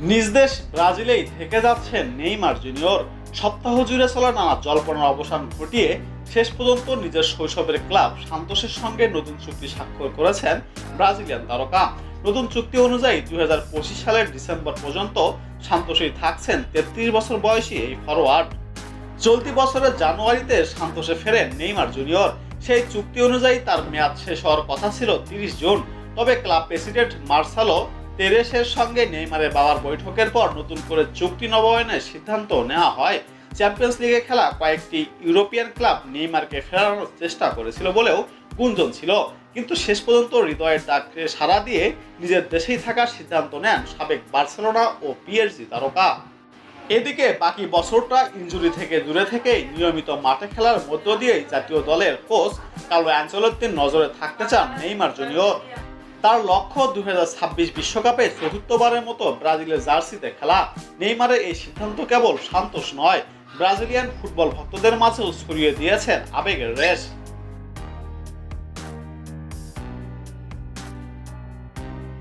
নিজ দেশ ব্রাজিলেই থেকে যাচ্ছেন নেইমার জুনিয়র। সপ্তাহ জুড়ে চলা নানা জল্পনার অবসান ঘটিয়ে শেষ পর্যন্ত নিজের শৈশবের ক্লাব সান্তোসের সঙ্গে নতুন চুক্তি স্বাক্ষর করেছেন ব্রাজিলিয়ান তারকা। নতুন চুক্তি অনুযায়ী 2025 সালের ডিসেম্বর পর্যন্ত সান্তোসেই থাকছেন 33 বছর বয়সী এই ফরোয়ার্ড। চলতি বছরের জানুয়ারিতে সান্তোসে ফেরেন নেইমার জুনিয়র। সেই চুক্তি অনুযায়ী তার মেয়াদ শেষ হওয়ার কথা ছিল 30 জুন। তবে ক্লাব প্রেসিডেন্ট মার্সেলো তেরেসের সঙ্গে নেইমারের বাবার বৈঠকের পর নতুন করে চুক্তি নবায়নের সিদ্ধান্ত নেওয়া হয়। চ্যাম্পিয়ন্স লিগে খেলা কয়েকটি ইউরোপিয়ান ক্লাব নেইমারকে ফেরানোর চেষ্টা করেছিল বলেও গুঞ্জন ছিল, কিন্তু শেষ পর্যন্ত হৃদয়ের ডাকে সাড়া দিয়ে নিজের দেশেই থাকার সিদ্ধান্ত নেন সাবেক বার্সেলোনা ও পিএসজি তারকা। এদিকে বাকি বছরটা ইনজুরি থেকে দূরে থেকেই নিয়মিত মাঠে খেলার মধ্য দিয়েই জাতীয় দলের কোচ কার্লো আনচেলত্তির নজরে থাকতে চান নেইমার জুনিয়র। তার লক্ষ্য 2026 বিশ্বকাপে চতুর্থবারের মতো ব্রাজিলের জার্সিতে খেলা। নেইমারের এই সিদ্ধান্ত কেবল সান্তোস নয়, ব্রাজিলিয়ান ফুটবল ভক্তদের মাঝেও ছড়িয়ে দিয়েছেন আবেগের রেশ।